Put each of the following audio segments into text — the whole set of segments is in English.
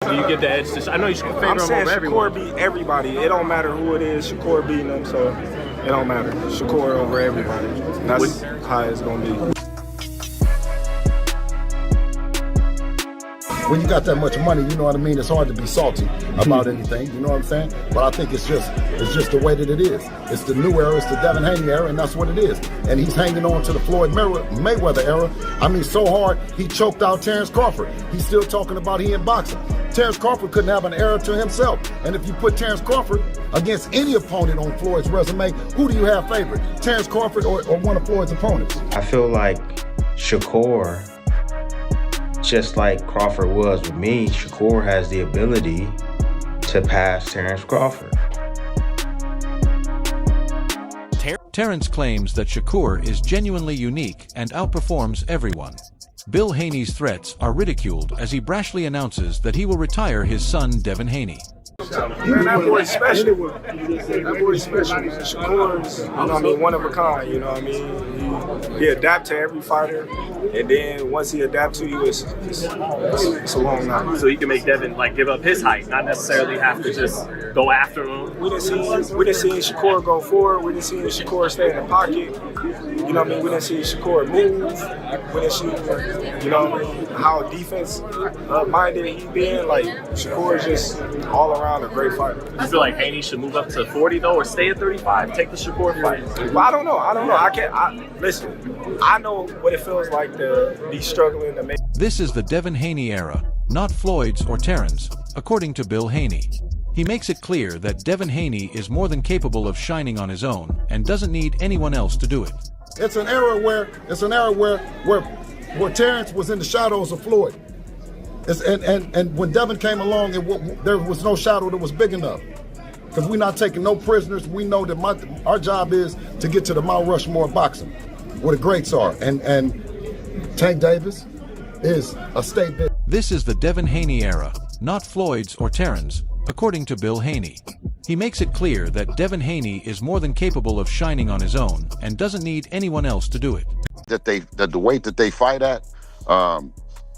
Do you get the edge? I know you should favor I'm him saying over Shakur everyone. beat everybody. It don't matter who it is. Shakur beating them, so it don't matter. Shakur over everybody. That's how it's gonna be. When you got that much money, you know what I mean, it's hard to be salty about anything, you know what I'm saying? But I think it's just the way that it is. It's the new era, it's the Devin Haney era, and that's what it is. And he's hanging on to the Floyd Mayweather era. I mean, so hard, he choked out Terence Crawford. He's still talking about he in boxing. Terence Crawford couldn't have an era to himself. And if you put Terence Crawford against any opponent on Floyd's resume, who do you have favored? Terence Crawford or one of Floyd's opponents? I feel like Shakur, just like Crawford was with me, Shakur has the ability to pass Terence Crawford. Terence claims that Shakur is genuinely unique and outperforms everyone. Bill Haney's threats are ridiculed as he brashly announces that he will retire his son Devin Haney. Man, that boy's special. That boy's special. Shakur's, you know what I mean, one of a kind, you know what I mean? He adapt to every fighter, and then once he adapt to you, it's a long night. So he can make Devin like give up his height, not necessarily have to just go after him. We didn't see Shakur go forward. We didn't see Shakur stay in the pocket. You know what I mean? We didn't see Shakur move. We didn't see, you know what I mean, how defense minded he been. Like, Shakur is just all around a great fighter. You feel like Haney should move up to 40 though, or stay at 35? Take the Shakur fight. Well, I don't know. Listen, I know what it feels like to be struggling to make. This is the Devin Haney era, not Floyd's or Terence, according to Bill Haney. He makes it clear that Devin Haney is more than capable of shining on his own and doesn't need anyone else to do it. It's an era where Terence was in the shadows of Floyd. And when Devin came along, there was no shadow that was big enough. Because we're not taking no prisoners. We know that our job is to get to the Mount Rushmore of boxing, where the greats are. And Tank Davis is a state big. This is the Devin Haney era, not Floyd's or Terence, according to Bill Haney. He makes it clear that Devin Haney is more than capable of shining on his own and doesn't need anyone else to do it. That the weight that they fight at,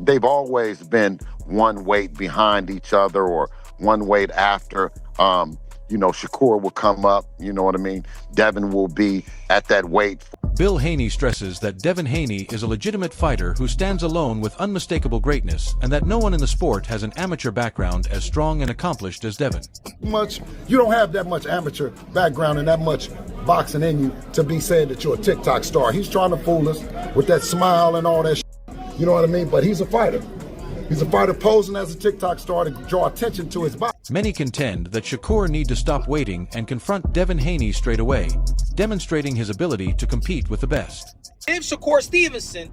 they've always been one weight behind each other or one weight after. You know, Shakur will come up, you know what I mean? Devin will be at that weight. Bill Haney stresses that Devin Haney is a legitimate fighter who stands alone with unmistakable greatness and that no one in the sport has an amateur background as strong and accomplished as Devin. You don't have that much amateur background and that much boxing in you to be saying that you're a TikTok star. He's trying to fool us with that smile and all that shit, you know what I mean? But he's a fighter. He's a fighter posing as a TikTok star to draw attention to his body. Many contend that Shakur need to stop waiting and confront Devin Haney straight away, demonstrating his ability to compete with the best. If Shakur Stevenson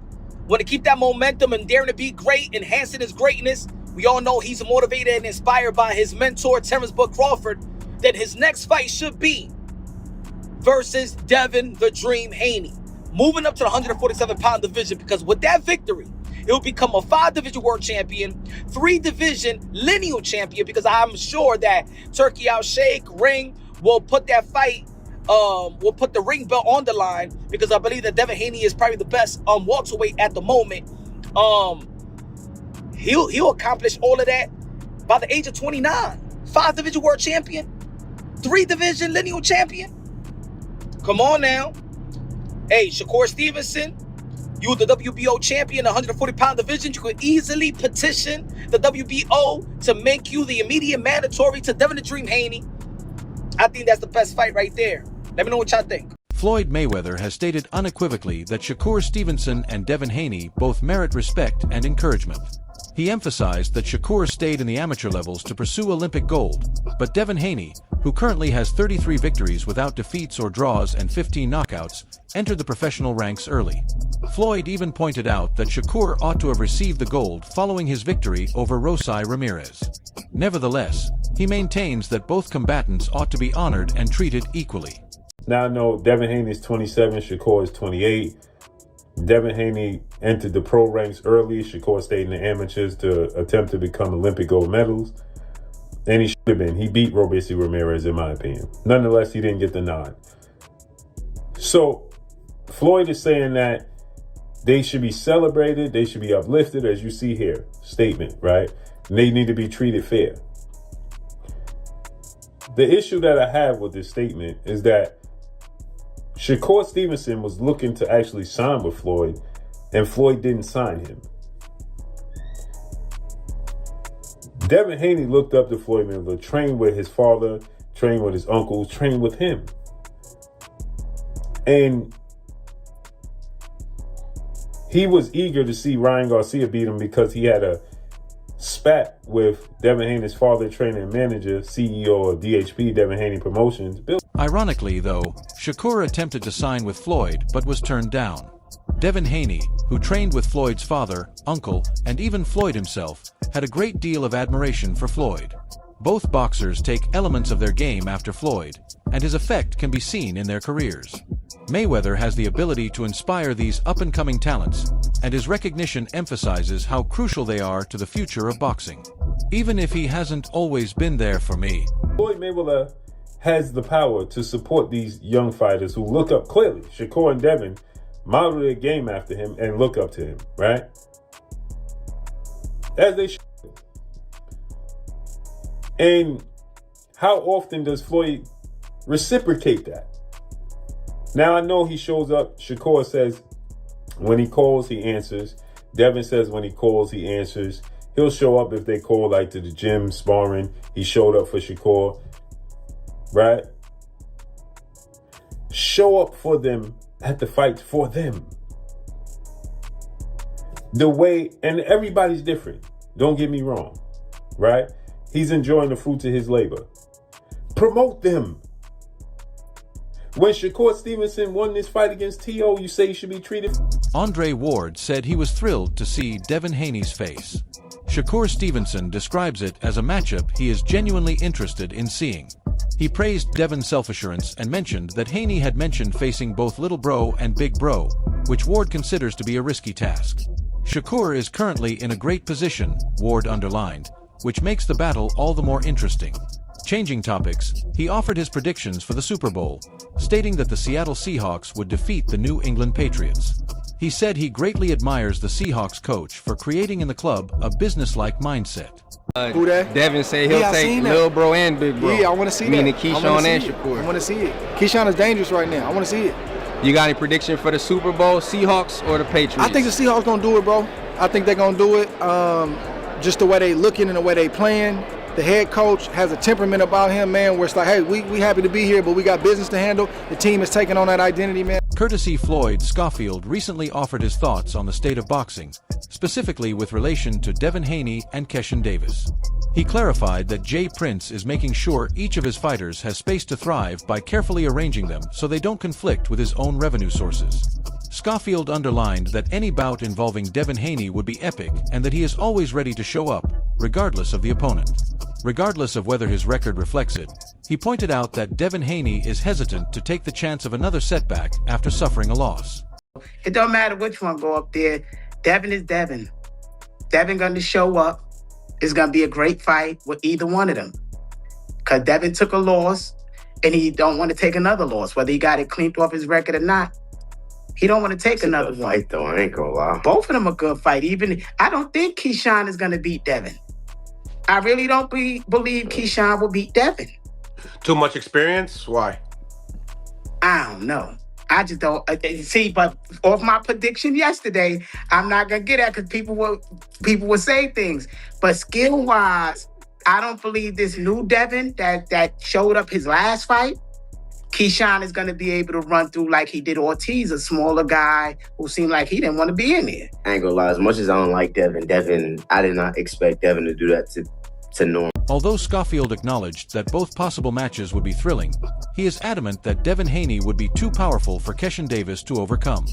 want to keep that momentum and daring to be great, enhancing his greatness, we all know he's motivated and inspired by his mentor, Terence Crawford, that his next fight should be versus Devin the Dream Haney, moving up to the 147-pound division, because with that victory, he'll become a 5-division world champion, 3-division lineal champion, because I'm sure that Turkey Al Sheikh Ring will put that fight, will put the ring belt on the line, because I believe that Devin Haney is probably the best welterweight at the moment. He'll accomplish all of that by the age of 29. 5-division world champion, 3-division lineal champion. Come on now. Hey, Shakur Stevenson, you're the WBO champion, 140-pound division. You could easily petition the WBO to make you the immediate mandatory to Devin the Dream Haney. I think that's the best fight right there. Let me know what y'all think. Floyd Mayweather has stated unequivocally that Shakur Stevenson and Devin Haney both merit respect and encouragement. He emphasized that Shakur stayed in the amateur levels to pursue Olympic gold, but Devin Haney, who currently has 33 victories without defeats or draws and 15 knockouts, entered the professional ranks early. Floyd even pointed out that Shakur ought to have received the gold following his victory over Rosai Ramirez. Nevertheless, he maintains that both combatants ought to be honored and treated equally. Now I know Devin Haney is 27, Shakur is 28. Devin Haney entered the pro ranks early. Shakur stayed in the amateurs to attempt to become Olympic gold medals. And he should have been. He beat Robeisy Ramirez, in my opinion. Nonetheless, he didn't get the nod. So Floyd is saying that they should be celebrated. They should be uplifted, as you see here. Statement, right? They need to be treated fair. The issue that I have with this statement is that Shakur Stevenson was looking to actually sign with Floyd, and Floyd didn't sign him. Devin Haney looked up to Floyd Mayweather, trained with his father, trained with his uncles, trained with him. And he was eager to see Ryan Garcia beat him because he had a spat with Devin Haney's father, trainer and manager, CEO of DHP, Devin Haney Promotions, Bill. Ironically, though, Shakur attempted to sign with Floyd but was turned down. Devin Haney, who trained with Floyd's father, uncle, and even Floyd himself, had a great deal of admiration for Floyd. Both boxers take elements of their game after Floyd, and his effect can be seen in their careers. Mayweather has the ability to inspire these up-and-coming talents, and his recognition emphasizes how crucial they are to the future of boxing. Even if he hasn't always been there for me. Floyd Mayweather has the power to support these young fighters who look up clearly. Shakur and Devin model their game after him and look up to him, right? As they should. And how often does Floyd reciprocate that? Now, I know he shows up. Shakur says when he calls, he answers. Devin says when he calls, he answers. He'll show up if they call, like to the gym, sparring. He showed up for Shakur, right? Show up for them at the fights for them. The way, and everybody's different. Don't get me wrong, right? He's enjoying the fruits of his labor. Promote them. When Shakur Stevenson won this fight against T.O., you say he should be treated. Andre Ward said he was thrilled to see Devin Haney's face. Shakur Stevenson describes it as a matchup he is genuinely interested in seeing. He praised Devin's self-assurance and mentioned that Haney had mentioned facing both Little Bro and Big Bro, which Ward considers to be a risky task. Shakur is currently in a great position, Ward underlined, which makes the battle all the more interesting. Changing topics, he offered his predictions for the Super Bowl, stating that the Seattle Seahawks would defeat the New England Patriots. He said he greatly admires the Seahawks coach for creating in the club a business-like mindset. Who that? Devin said he'll take Lil Bro and Big Bro. Yeah, I want to see that. Meaning Keyshawn and Shakur. I want to see it. Keyshawn is dangerous right now. I want to see it. You got any prediction for the Super Bowl, Seahawks or the Patriots? I think the Seahawks going to do it, bro. I think they're going to do it. Just the way they looking and the way they playing. The head coach has a temperament about him, man, where it's like, hey, we happy to be here, but we got business to handle. The team is taking on that identity, man. Courtesy Floyd Schofield recently offered his thoughts on the state of boxing, specifically with relation to Devin Haney and Keshin Davis. He clarified that Jay Prince is making sure each of his fighters has space to thrive by carefully arranging them so they don't conflict with his own revenue sources. Schofield underlined that any bout involving Devin Haney would be epic and that he is always ready to show up, regardless of the opponent. Regardless of whether his record reflects it, he pointed out that Devin Haney is hesitant to take the chance of another setback after suffering a loss. It don't matter which one go up there. Devin is Devin. Devin going to show up. It's going to be a great fight with either one of them. Because Devin took a loss, and he don't want to take another loss, whether he got it cleaned off his record or not. He don't want to take another one. Fight though, I ain't gonna lie. Both of them are good fight. Even I don't think Keyshawn is going to beat Devin. I really don't believe Keyshawn will beat Devin. Too much experience? Why? I don't know. I just don't see. But off my prediction yesterday, I'm not gonna get that because people will say things. But skill wise, I don't believe this new Devin that showed up his last fight. Keyshawn is gonna be able to run through like he did Ortiz, a smaller guy who seemed like he didn't want to be in there. I ain't gonna lie. As much as I don't like Devin, I did not expect Devin to do that to Norm. Although Schofield acknowledged that both possible matches would be thrilling, he is adamant that Devin Haney would be too powerful for Keshin Davis to overcome.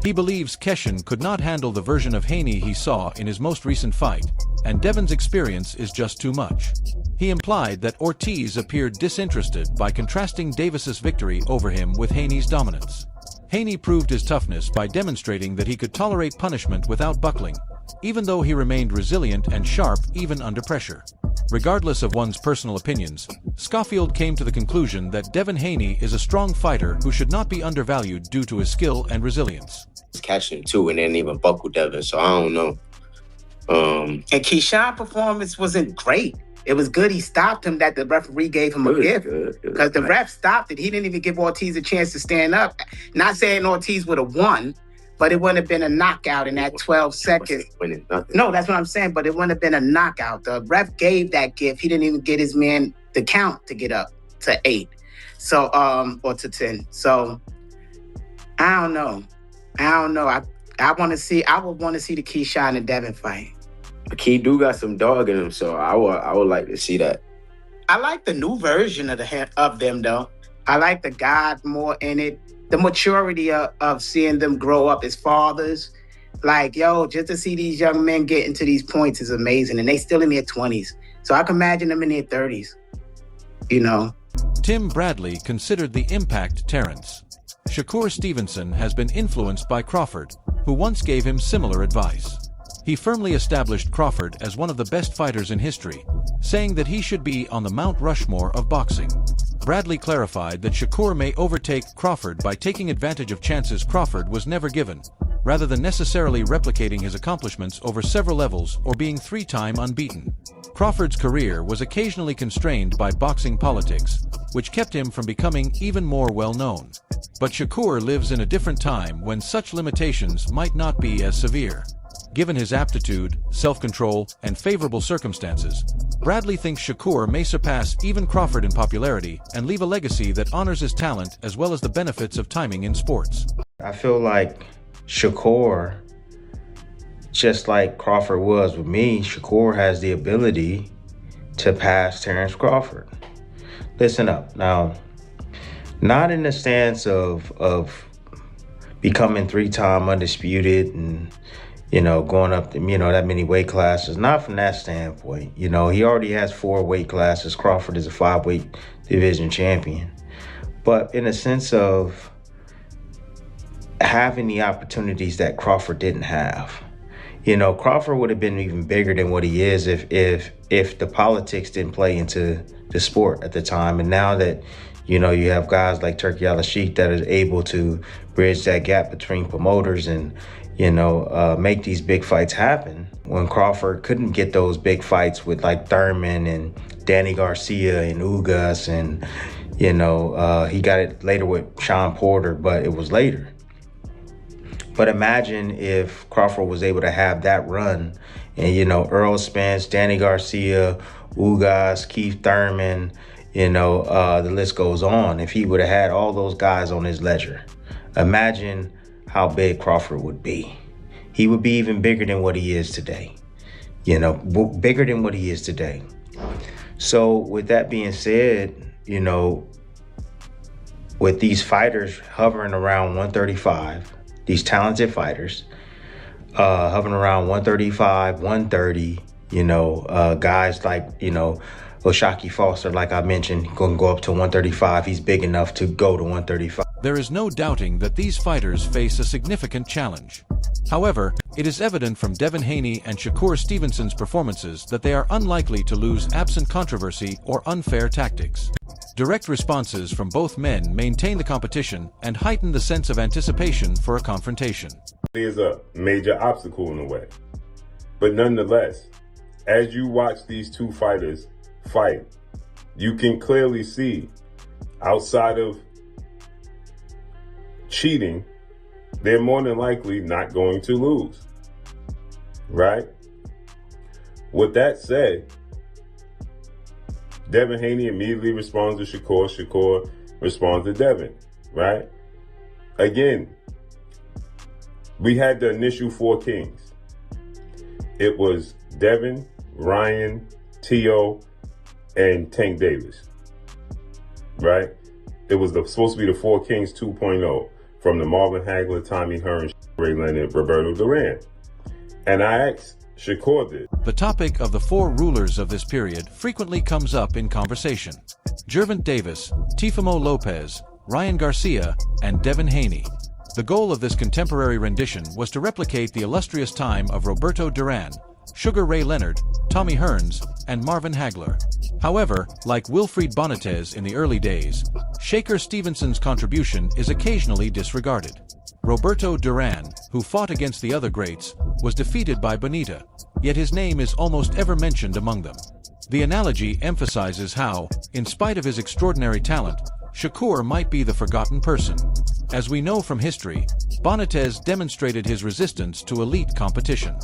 He believes Keshin could not handle the version of Haney he saw in his most recent fight, and Devin's experience is just too much. He implied that Ortiz appeared disinterested by contrasting Davis's victory over him with Haney's dominance. Haney proved his toughness by demonstrating that he could tolerate punishment without buckling, even though he remained resilient and sharp even under pressure. Regardless of one's personal opinions, Schofield came to the conclusion that Devin Haney is a strong fighter who should not be undervalued due to his skill and resilience. Catch him too and didn't even buckle Devin, so I don't know. And Keyshawn's performance wasn't great. It was good. He stopped him. That the referee gave him a gift because the ref stopped it. He didn't even give Ortiz a chance to stand up. Not saying Ortiz would have won, but it wouldn't have been a knockout in that 12 seconds. No, that's what I'm saying. But it wouldn't have been a knockout. The ref gave that gift. He didn't even get his man the count to get up to 8, so or to 10. So I don't know. I want to see. I would want to see the Keyshawn and Devin fight. Key do got some dog in him, so I would like to see that. I like the new version of them though. I like the God more in it. The maturity of seeing them grow up as fathers. Like, yo, just to see these young men get into these points is amazing. And they still in their 20s. So I can imagine them in their 30s. You know. Tim Bradley considered the impact Terence. Shakur Stevenson has been influenced by Crawford, who once gave him similar advice. He firmly established Crawford as one of the best fighters in history, saying that he should be on the Mount Rushmore of boxing. Bradley clarified that Shakur may overtake Crawford by taking advantage of chances Crawford was never given, rather than necessarily replicating his accomplishments over several levels or being 3-time unbeaten. Crawford's career was occasionally constrained by boxing politics, which kept him from becoming even more well-known. But Shakur lives in a different time when such limitations might not be as severe. Given his aptitude, self-control, and favorable circumstances, Bradley thinks Shakur may surpass even Crawford in popularity and leave a legacy that honors his talent as well as the benefits of timing in sports. I feel like Shakur, just like Crawford was with me, Shakur has the ability to pass Terence Crawford. Listen up. Now, not in the stance of becoming 3-time undisputed and going up to, that many weight classes. Not from that standpoint. He already has 4 weight classes. Crawford is a 5-weight division champion. But in a sense of having the opportunities that Crawford didn't have. Crawford would have been even bigger than what he is if the politics didn't play into the sport at the time. And now that, you have guys like Turki Al-Sheikh that are able to bridge that gap between promoters and make these big fights happen. When Crawford couldn't get those big fights with like Thurman and Danny Garcia and Ugas and, he got it later with Sean Porter, but it was later. But imagine if Crawford was able to have that run and, Earl Spence, Danny Garcia, Ugas, Keith Thurman, the list goes on. If he would have had all those guys on his ledger, imagine how big Crawford would be. He would be even bigger than what he is today. Bigger than what he is today. So with that being said, with these fighters hovering around 135, these talented fighters hovering around 135, 130, guys like, O'Shaquie Foster, like I mentioned, going to go up to 135. He's big enough to go to 135. There is no doubting that these fighters face a significant challenge. However, it is evident from Devin Haney and Shakur Stevenson's performances that they are unlikely to lose absent controversy or unfair tactics. Direct responses from both men maintain the competition and heighten the sense of anticipation for a confrontation. There's a major obstacle in the way. But nonetheless, as you watch these two fighters fight, you can clearly see, outside of cheating, they're more than likely not going to lose, right? With that said, Devin Haney immediately responds to Shakur. Shakur responds to Devin, right? Again, we had the initial 4 kings. It was Devin, Ryan, T.O., and Tank Davis, right? It was supposed to be the 4 Kings 2.0, from the Marvin Hagler, Tommy Hearn, Ray Leonard, Roberto Duran. And I asked Shakur this. The topic of the 4 rulers of this period frequently comes up in conversation. Gervonta Davis, Teofimo Lopez, Ryan Garcia, and Devin Haney. The goal of this contemporary rendition was to replicate the illustrious time of Roberto Duran, Sugar Ray Leonard, Tommy Hearns, and Marvin Hagler. However, like Wilfried Bonitez in the early days, Shakur Stevenson's contribution is occasionally disregarded. Roberto Duran, who fought against the other greats, was defeated by Bonita. yet his name is almost ever mentioned among them. The analogy emphasizes how, in spite of his extraordinary talent, Shakur might be the forgotten person. As we know from history, Benitez demonstrated his resistance to elite competition.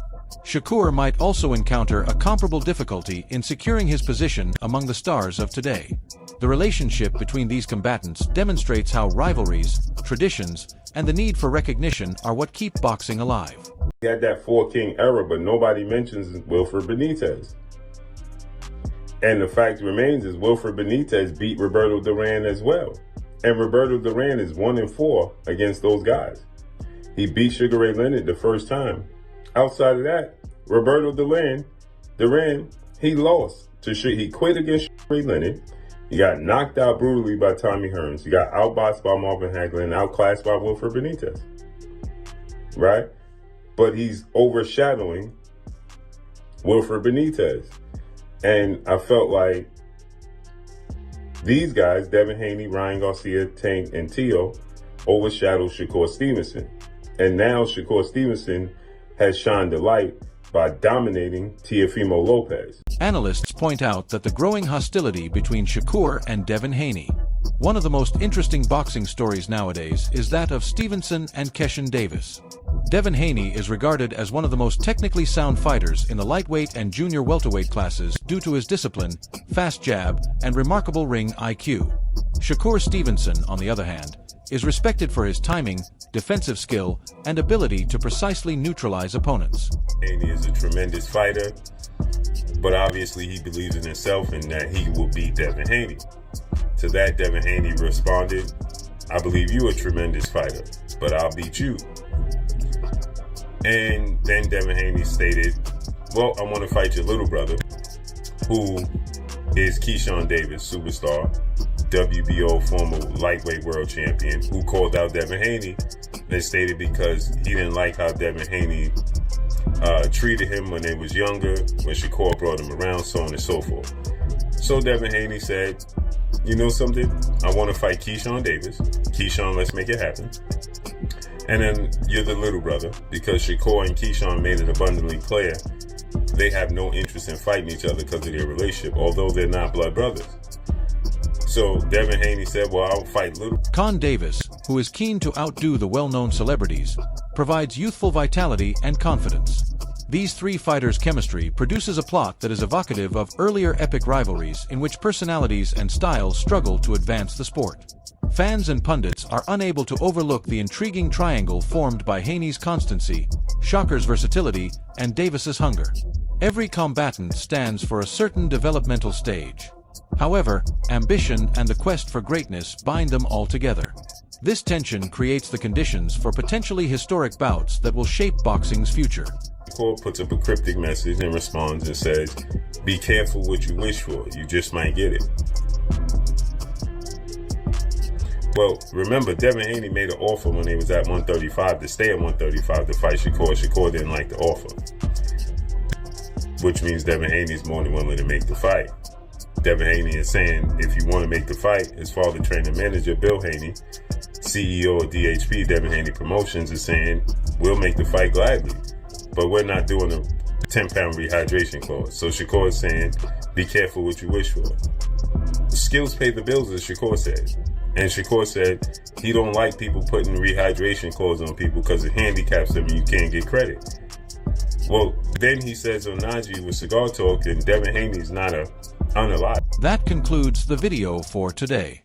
Shakur might also encounter a comparable difficulty in securing his position among the stars of today. The relationship between these combatants demonstrates how rivalries, traditions, and the need for recognition are what keep boxing alive. He had that four-king era, but nobody mentions Wilfred Benitez. And the fact remains is Wilfred Benitez beat Roberto Duran as well. And Roberto Duran is 1-4 against those guys. He beat Sugar Ray Leonard the first time. Outside of that, Roberto Duran, he lost to he quit against Sugar Ray Leonard. He got knocked out brutally by Tommy Hearns. He got outboxed by Marvin Hagler and outclassed by Wilfred Benitez. Right? But he's overshadowing Wilfred Benitez. And I felt like these guys, Devin Haney, Ryan Garcia, Tank, and Tio, overshadowed Shakur Stevenson. And now Shakur Stevenson has shined the light by dominating Teofimo Lopez. Analysts point out that the growing hostility between Shakur and Devin Haney. One of the most interesting boxing stories nowadays is that of Stevenson and Keshin Davis. Devin Haney is regarded as one of the most technically sound fighters in the lightweight and junior welterweight classes due to his discipline, fast jab, and remarkable ring IQ. Shakur Stevenson, on the other hand, is respected for his timing, defensive skill, and ability to precisely neutralize opponents. Haney is a tremendous fighter, but obviously he believes in himself and that he will beat Devin Haney. To that, Devin Haney responded, "I believe you're a tremendous fighter, but I'll beat you." And then Devin Haney stated, "Well, I want to fight your little brother, who is Keyshawn Davis, superstar, WBO former lightweight world champion, who called out Devin Haney and stated because he didn't like how Devin Haney treated him when they was younger, when Shakur brought him around, so on and so forth." So Devin Haney said, "You know something? I want to fight Keyshawn Davis. Keyshawn, let's make it happen. And then you're the little brother, because Shakur and Keyshawn made it abundantly clear they have no interest in fighting each other because of their relationship, although they're not blood brothers." So Devin Haney said, "Well, I'll fight little." Con Davis, who is keen to outdo the well-known celebrities, provides youthful vitality and confidence. These three fighters' chemistry produces a plot that is evocative of earlier epic rivalries in which personalities and styles struggle to advance the sport. Fans and pundits are unable to overlook the intriguing triangle formed by Haney's constancy, Shakur's versatility, and Davis's hunger. Every combatant stands for a certain developmental stage. However, ambition and the quest for greatness bind them all together. This tension creates the conditions for potentially historic bouts that will shape boxing's future. Shakur puts up a cryptic message and responds and says, "Be careful what you wish for, you just might get it." Well, remember, Devin Haney made an offer when he was at 135 to stay at 135 to fight Shakur. Shakur didn't like the offer, which means Devin Haney's more than willing to make the fight. Devin Haney is saying, if you want to make the fight, his father, trainer, manager, Bill Haney, CEO of DHP, Devin Haney Promotions, is saying, we'll make the fight gladly, but we're not doing a 10-pound rehydration clause. So Shakur is saying, be careful what you wish for. Skills pay the bills, as Shakur said. And Shakur said he don't like people putting rehydration clause on people because it handicaps them and you can't get credit. Well, then he says on Najee with Cigar Talk, and Devin Haney's not unalive. That concludes the video for today.